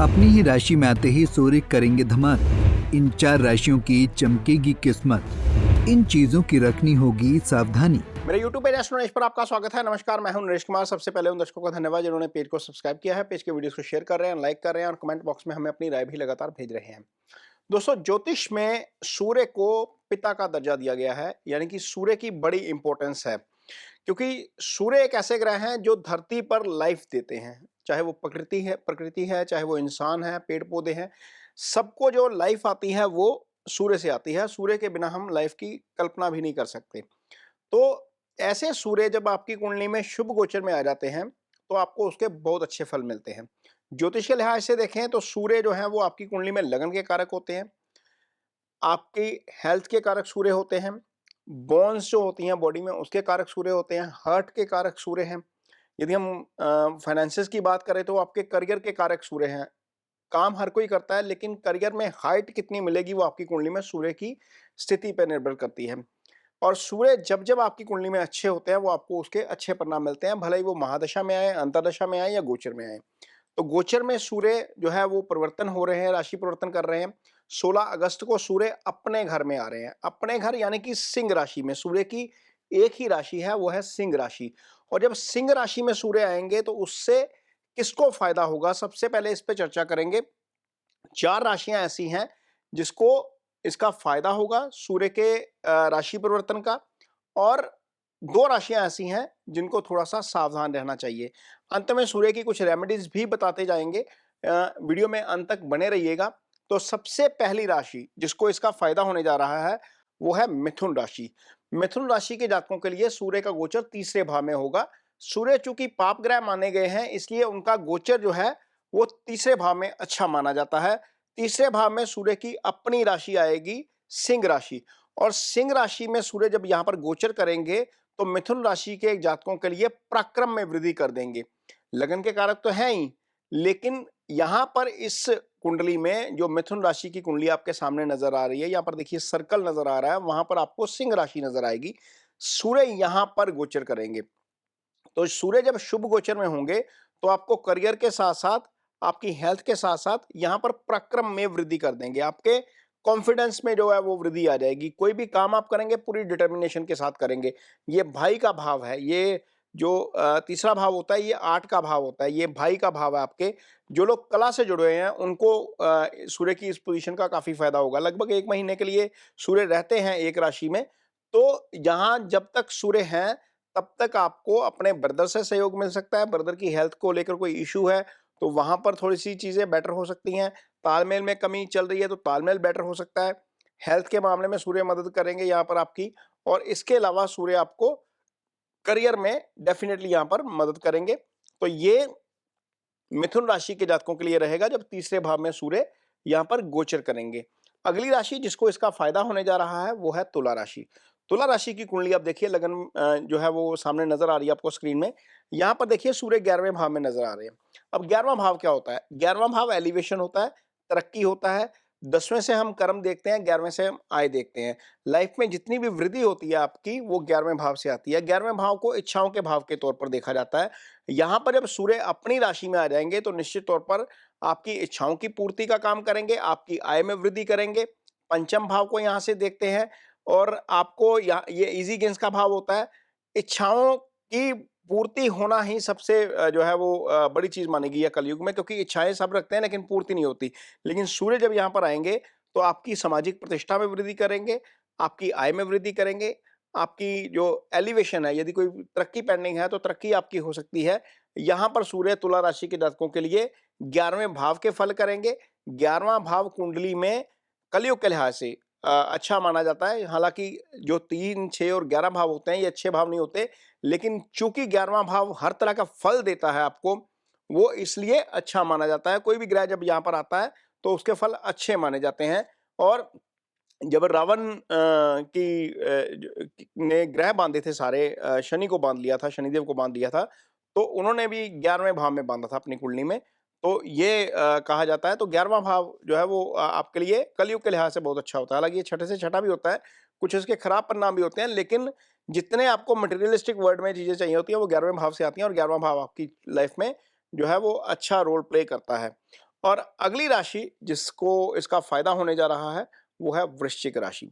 अपनी ही राशि में आते ही सूर्य करेंगे धमाल। इन 4 राशियों की चमकेगी किस्मत। इन चीजों की रखनी होगी सावधानी। मेरे YouTube पेज एस्ट्रो नरेश पर आपका स्वागत है। नमस्कार, मैं हूं नरेश कुमार। सबसे पहले उन दर्शकों का धन्यवाद जिन्होंने पेज को सब्सक्राइब किया है, पेज के वीडियोस को शेयर कर रहे हैं, लाइक कर रहे हैं और कमेंट बॉक्स में हमें अपनी राय भी लगातार भेज रहे हैं। दोस्तों, ज्योतिष में सूर्य को पिता का दर्जा दिया गया है, यानी कि सूर्य की बड़ी इंपॉर्टेंस है, क्योंकि सूर्य एक ऐसे ग्रह हैं जो धरती पर लाइफ देते हैं। चाहे वो प्रकृति है, चाहे वो इंसान है, पेड़ पौधे हैं, सबको जो लाइफ आती है वो सूर्य से आती है। सूर्य के बिना हम लाइफ की कल्पना भी नहीं कर सकते। तो ऐसे सूर्य जब आपकी कुंडली में शुभ गोचर में आ जाते हैं तो आपको उसके बहुत अच्छे फल मिलते हैं। ज्योतिष के लिहाज से देखें तो सूर्य जो है वो आपकी कुंडली में लगन के कारक होते हैं, आपकी हेल्थ के कारक सूर्य होते हैं, बोन्स जो होती हैं बॉडी में उसके कारक सूर्य होते हैं, हार्ट के कारक सूर्य हैं। यदि हम फाइनेंसेस की बात करें तो आपके करियर के कारक सूर्य हैं। काम हर कोई करता है, लेकिन करियर में हाइट कितनी मिलेगी वो आपकी कुंडली में सूर्य की स्थिति पर निर्भर करती है। और सूर्य जब जब आपकी कुंडली में अच्छे होते हैं वो आपको उसके अच्छे परिणाम मिलते हैं, भले ही वो महादशा में आए, अंतरदशा में आए या गोचर में आए। तो गोचर में सूर्य जो है वो परिवर्तन हो रहे हैं, राशि परिवर्तन कर रहे हैं। 16 अगस्त को सूर्य अपने घर में आ रहे हैं। अपने घर यानी कि सिंह राशि में। सूर्य की एक ही राशि है, वो है सिंह राशि। और जब सिंह राशि में सूर्य आएंगे तो उससे किसको फायदा होगा, सबसे पहले इस पे चर्चा करेंगे। 4 राशियां ऐसी हैं जिसको इसका फायदा होगा सूर्य के राशि परिवर्तन का, और 2 राशियां ऐसी हैं जिनको थोड़ा सा सावधान रहना चाहिए। अंत में सूर्य की कुछ रेमेडीज भी बताते जाएंगे। वीडियो में अंत तक बने रहिएगा। तो सबसे पहली राशि जिसको इसका फायदा होने जा रहा है वो है मिथुन राशि। मिथुन राशि के जातकों के लिए सूर्य का गोचर तीसरे भाव में होगा। सूर्य चूंकि पाप ग्रह माने गए हैं, इसलिए उनका गोचर जो है वो तीसरे भाव में अच्छा माना जाता है। तीसरे भाव में सूर्य की अपनी राशि आएगी सिंह राशि, और सिंह राशि में सूर्य जब यहां पर गोचर करेंगे तो मिथुन राशि के जातकों के लिए पराक्रम में वृद्धि कर देंगे। लगन के कारक तो है ही, लेकिन यहां पर इस कुंडली में जो मिथुन राशि की कुंडली आपके सामने नजर आ रही है, यहां पर देखिए सर्कल नजर आ रहा है, वहां पर आपको सिंह राशि नजर आएगी। सूर्य यहां पर गोचर करेंगे। तो सूर्य जब शुभ गोचर में होंगे तो आपको करियर के साथ साथ, आपकी हेल्थ के साथ साथ यहां पर पराक्रम में वृद्धि कर देंगे। आपके कॉन्फिडेंस में जो है वो वृद्धि आ जाएगी। कोई भी काम आप करेंगे पूरी डिटर्मिनेशन के साथ करेंगे। ये भाई का भाव है। ये जो तीसरा भाव होता है ये 8 का भाव होता है, ये भाई का भाव है आपके। जो लोग कला से जुड़े हुए हैं उनको सूर्य की इस पोजीशन का काफी फायदा होगा। लगभग 1 महीने के लिए सूर्य रहते हैं एक राशि में। तो यहाँ जब तक सूर्य हैं तब तक आपको अपने ब्रदर से सहयोग मिल सकता है। ब्रदर की हेल्थ को लेकर कोई इशू है तो वहां पर थोड़ी सी चीजें बेटर हो सकती हैं। तालमेल में कमी चल रही है तो तालमेल बेटर हो सकता है। हेल्थ के मामले में सूर्य मदद करेंगे यहाँ पर आपकी। और इसके अलावा सूर्य आपको करियर में डेफिनेटली यहाँ पर मदद करेंगे। तो ये मिथुन राशि के जातकों के लिए रहेगा जब तीसरे भाव में सूर्य यहाँ पर गोचर करेंगे। अगली राशि जिसको इसका फायदा होने जा रहा है वो है तुला राशि। तुला राशि की कुंडली आप देखिए, लगन जो है वो सामने नजर आ रही है आपको स्क्रीन में। यहाँ पर देखिए सूर्य 11वें भाव में नजर आ रहे हैं। अब 11वां भाव क्या होता है? 11वां भाव एलिवेशन होता है, तरक्की होता है। 10वें से हम कर्म देखते हैं, 11वें से हम आय देखते हैं। लाइफ में जितनी भी वृद्धि होती है आपकी वो 11वें भाव से आती है। 11वें भाव को इच्छाओं के भाव के तौर पर देखा जाता है। यहाँ पर जब सूर्य अपनी राशि में आ जाएंगे तो निश्चित तौर पर आपकी इच्छाओं की पूर्ति का काम करेंगे, आपकी आय में वृद्धि करेंगे। पंचम भाव को यहाँ से देखते हैं, और आपको ये इजी गेन्स का भाव होता है। इच्छाओं की पूर्ति होना ही सबसे जो है वो बड़ी चीज मानेगी या कलयुग में, क्योंकि इच्छाएं सब रखते हैं लेकिन पूर्ति नहीं होती। लेकिन सूर्य जब यहाँ पर आएंगे तो आपकी सामाजिक प्रतिष्ठा में वृद्धि करेंगे, आपकी आय में वृद्धि करेंगे, आपकी जो एलिवेशन है, यदि कोई तरक्की पेंडिंग है तो तरक्की आपकी हो सकती है। यहाँ पर सूर्य तुला राशि के जातकों के लिए 11वें भाव के फल करेंगे। 11वां भाव कुंडली में कलयुग के लिहाज से अच्छा माना जाता है। हालांकि जो 3, 6 और 11 भाव होते हैं ये अच्छे भाव नहीं होते, लेकिन चूंकि 11वां भाव हर तरह का फल देता है आपको, वो इसलिए अच्छा माना जाता है। कोई भी ग्रह जब यहाँ पर आता है तो उसके फल अच्छे माने जाते हैं। और जब रावण ने ग्रह बांधे थे सारे, शनि को बांध लिया था, शनिदेव को बांध लिया था, तो उन्होंने भी 11वें भाव में बांधा था अपनी कुंडली में। तो ये कहा जाता है। तो 11वां भाव जो है वो आपके लिए कलयुग के लिहाज से बहुत अच्छा होता है। हालांकि ये छठे से छठा भी होता है, कुछ इसके खराब परिणाम भी होते हैं, लेकिन जितने आपको मटेरियलिस्टिक वर्ल्ड में चीजें चाहिए होती हैं वो 11वें भाव से आती हैं, और 11वां भाव आपकी लाइफ में जो है वो अच्छा रोल प्ले करता है। और अगली राशि जिसको इसका फायदा होने जा रहा है वो है वृश्चिक राशि।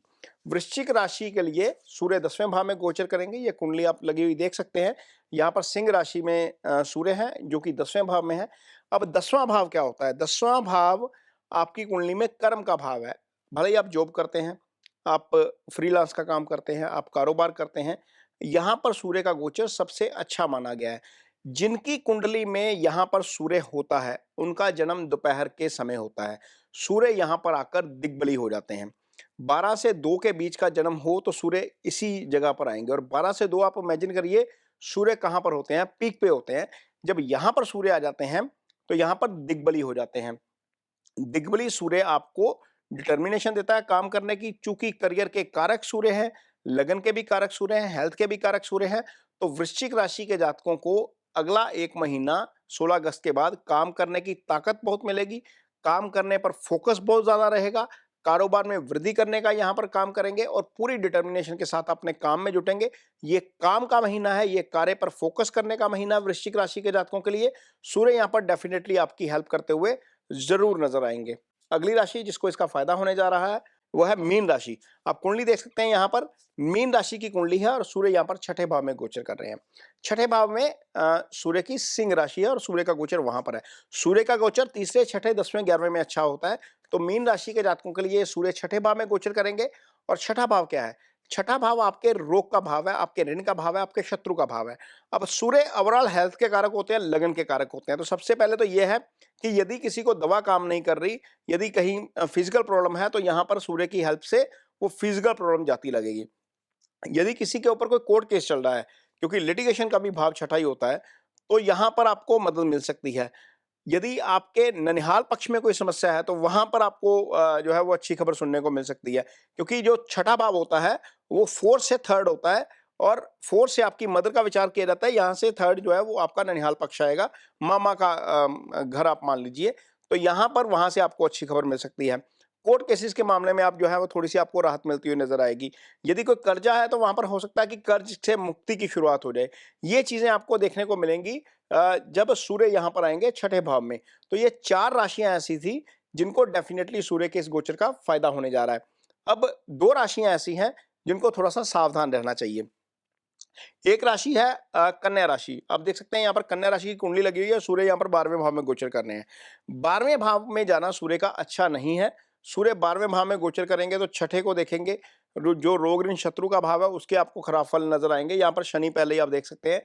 वृश्चिक राशि के लिए सूर्य 10वें भाव में गोचर करेंगे। ये कुंडली आप लगी हुई देख सकते हैं। यहाँ पर सिंह राशि में सूर्य है जो कि 10वें भाव में है। अब 10वां भाव क्या होता है? 10वां भाव आपकी कुंडली में कर्म का भाव है। भले ही आप जॉब करते हैं, आप फ्रीलांस का काम करते हैं, आप कारोबार करते हैं, यहाँ पर सूर्य का गोचर सबसे अच्छा माना गया है। जिनकी कुंडली में यहाँ पर सूर्य होता है, उनका जन्म दोपहर के समय होता है। सूर्य यहाँ पर आकर दिग्बली हो जाते हैं। 12 से 2 के बीच का जन्म हो तो सूर्य इसी जगह पर आएंगे, और 12 से 2 आप इमेजिन करिए सूर्य कहाँ पर होते हैं? पीक पे होते हैं। जब यहाँ पर सूर्य आ जाते हैं तो यहाँ पर दिग्बली हो जाते हैं। दिग्बली सूर्य आपको डिटर्मिनेशन देता है काम करने की। चूंकि करियर के कारक सूर्य हैं, लगन के भी कारक सूर्य हैं, हेल्थ के भी कारक सूर्य हैं, तो वृश्चिक राशि के जातकों को अगला 1 महीना 16 अगस्त के बाद काम करने की ताकत बहुत मिलेगी। काम करने पर फोकस बहुत ज्यादा रहेगा। कारोबार में वृद्धि करने का यहाँ पर काम करेंगे और पूरी डिटर्मिनेशन के साथ अपने काम में जुटेंगे। ये काम का महीना है, ये कार्य पर फोकस करने का महीना वृश्चिक राशि के जातकों के लिए। सूर्य यहाँ पर डेफिनेटली आपकी हेल्प करते हुए जरूर नजर आएंगे। अगली राशि जिसको इसका फायदा होने जा रहा है वह है मीन राशि। आप कुंडली देख सकते हैं, यहाँ पर मीन राशि की कुंडली है और सूर्य यहाँ पर 6ठे भाव में गोचर कर रहे हैं। 6ठे भाव में सूर्य की सिंह राशि है और सूर्य का गोचर वहां पर है। सूर्य का गोचर तीसरे, 6ठे, 10वें, 11वें में अच्छा होता है। तो मीन राशि के जातकों के लिए सूर्य 6ठे भाव में गोचर करेंगे। और 6ठा भाव क्या है? 6ठा भाव आपके रोग का भाव है, आपके ऋण का भाव है, आपके शत्रु का भाव है। अब सूर्य ओवरऑल हेल्थ के कारक होते हैं, लगन के कारक होते हैं। तो सबसे पहले तो यह है कि यदि किसी को दवा काम नहीं कर रही, यदि कहीं फिजिकल प्रॉब्लम है, तो यहाँ पर सूर्य की हेल्प से वो फिजिकल प्रॉब्लम जाती लगेगी। यदि किसी के ऊपर कोई कोर्ट केस चल रहा है, क्योंकि लिटिगेशन का भी भाव 6ठा ही होता है, तो यहाँ पर आपको मदद मिल सकती है। यदि आपके ननिहाल पक्ष में कोई समस्या है तो वहां पर आपको जो है वो अच्छी खबर सुनने को मिल सकती है, क्योंकि जो 6ठा भाव होता है वो 4 से 3rd होता है, और 4 से आपकी मदर का विचार किया जाता है। यहाँ से 3rd जो है वो आपका ननिहाल पक्ष आएगा, मामा का घर आप मान लीजिए। तो यहाँ पर वहां से आपको अच्छी खबर मिल सकती है। कोर्ट केसेस के मामले में आप जो है वो थोड़ी सी आपको राहत मिलती हुई नजर आएगी। यदि कोई कर्जा है तो वहां पर हो सकता है कि कर्ज से मुक्ति की शुरुआत हो जाए। ये चीजें आपको देखने को मिलेंगी जब सूर्य यहाँ पर आएंगे 6ठे भाव में। तो ये 4 राशियां ऐसी थी जिनको डेफिनेटली सूर्य के इस गोचर का फायदा होने जा रहा है। अब 2 राशियां ऐसी हैं जिनको थोड़ा सा सावधान रहना चाहिए। एक राशि है कन्या राशि। आप देख सकते हैं यहाँ पर कन्या राशि की कुंडली लगी हुई है, सूर्य यहाँ पर 12वें भाव में गोचर कर रहे हैं। 12वें भाव में जाना सूर्य का अच्छा नहीं है। सूर्य 12वें भाव में गोचर करेंगे तो 6ठे को देखेंगे, जो रोग ऋण शत्रु का भाव है उसके आपको खराब फल नजर आएंगे। यहाँ पर शनि पहले ही आप देख सकते हैं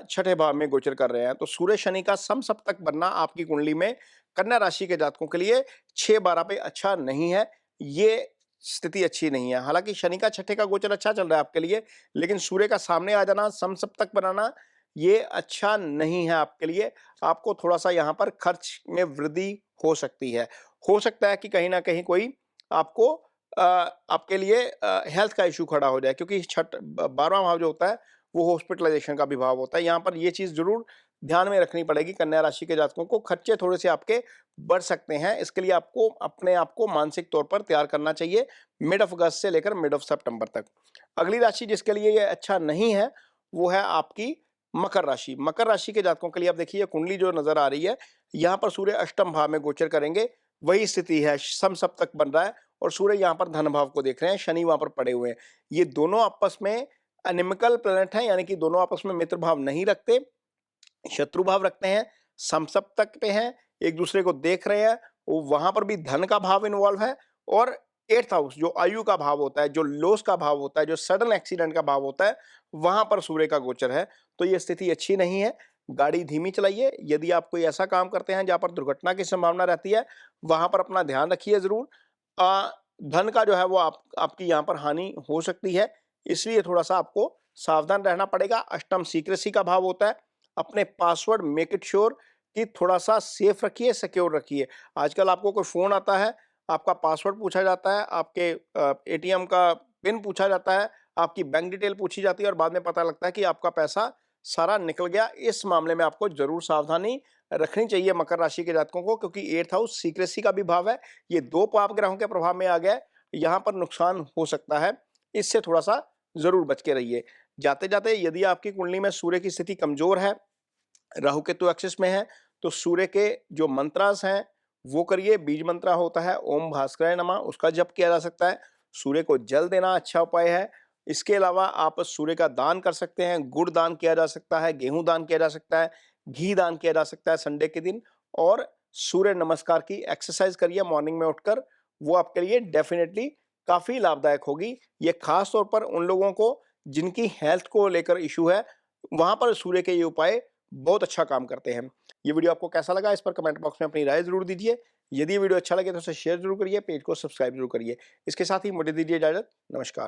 6ठे भाव में गोचर कर रहे हैं। तो सूर्य शनि का समसप्तक बनना आपकी कुंडली में कन्या राशि के जातकों के लिए 6-12 पे अच्छा नहीं है। ये स्थिति अच्छी नहीं है। हालांकि शनि का 6ठे का गोचर अच्छा चल रहा है आपके लिए, लेकिन सूर्य का सामने आ जाना, समसप्तक बनाना, ये अच्छा नहीं है आपके लिए। आपको थोड़ा सा यहाँ पर खर्च में वृद्धि हो सकती है। हो सकता है कि कहीं ना कहीं कोई आपको आपके लिए हेल्थ का इशू खड़ा हो जाए, क्योंकि 12वां भाव जो होता है वो हॉस्पिटलाइजेशन का भी भाव होता है। यहाँ पर ये चीज जरूर ध्यान में रखनी पड़ेगी। कन्या राशि के जातकों को खर्चे थोड़े से आपके बढ़ सकते हैं। इसके लिए आपको अपने आप को मानसिक तौर पर तैयार करना चाहिए मिड ऑफ अगस्त से लेकर मिड ऑफ सितंबर तक। अगली राशि जिसके लिए ये अच्छा नहीं है वो है आपकी मकर राशि। मकर राशि के जातकों के लिए आप देखिए कुंडली जो नजर आ रही है, यहाँ पर सूर्य अष्टम भाव में गोचर करेंगे। वही स्थिति है, समसप्तक बन रहा है और सूर्य यहाँ पर धन भाव को देख रहे हैं, शनि वहां पर पड़े हुए हैं। ये दोनों आपस में अनिमिकल प्लैनेट हैं, यानी कि दोनों आपस में मित्र भाव नहीं रखते, शत्रु भाव रखते हैं, समसप्तक पे हैं, एक दूसरे को देख रहे हैं। वहां पर भी धन का भाव इन्वॉल्व है, और 8th हाउस जो आयु का भाव होता है, जो लॉस का भाव होता है, जो सडन एक्सीडेंट का भाव होता है, वहां पर सूर्य का गोचर है। तो ये स्थिति अच्छी नहीं है। गाड़ी धीमी चलाइए। यदि आप कोई ऐसा काम करते हैं जहां पर दुर्घटना की संभावना रहती है, वहां पर अपना ध्यान रखिए जरूर। धन का जो है वो आपकी यहाँ पर हानि हो सकती है, इसलिए थोड़ा सा आपको सावधान रहना पड़ेगा। अष्टम सीक्रेसी का भाव होता है। अपने पासवर्ड मेक इट श्योर कि थोड़ा सा सेफ रखिए, सिक्योर रखिए। आजकल आपको कोई फोन आता है, आपका पासवर्ड पूछा जाता है, आपके एटीएम का पिन पूछा जाता है, आपकी बैंक डिटेल पूछी जाती है, और बाद में पता लगता है कि आपका पैसा सारा निकल गया। इस मामले में आपको जरूर सावधानी रखनी चाहिए मकर राशि के जातकों को, क्योंकि 8th हाउस सीक्रेसी का भी भाव है। ये 2 पाप ग्रहों के प्रभाव में आ गया, यहाँ पर नुकसान हो सकता है। इससे थोड़ा सा जरूर बच के रहिए। जाते जाते यदि आपकी कुंडली में सूर्य की स्थिति कमजोर है, राहु केतु एक्सिस में है, तो सूर्य के जो मंत्रास हैं वो करिए। बीज मंत्र होता है ओम भास्कराय नमः, उसका जप किया जा सकता है। सूर्य को जल देना अच्छा उपाय है। इसके अलावा आप सूर्य का दान कर सकते हैं, गुड़ दान किया जा सकता है, गेहूं दान किया जा सकता है, घी दान किया जा सकता है संडे के दिन। और सूर्य नमस्कार की एक्सरसाइज करिए मॉर्निंग में उठकर, वो आपके लिए डेफिनेटली काफी लाभदायक होगी। ये खास तौर पर उन लोगों को जिनकी हेल्थ को लेकर इशू है, वहां पर सूर्य के ये उपाय बहुत अच्छा काम करते हैं। ये वीडियो आपको कैसा लगा, इस पर कमेंट बॉक्स में अपनी राय जरूर दीजिए। यदि ये वीडियो अच्छा लगे तो उसे शेयर जरूर करिए, पेज को सब्सक्राइब जरूर करिए। इसके साथ ही मुझे दीजिए इजाजत। नमस्कार।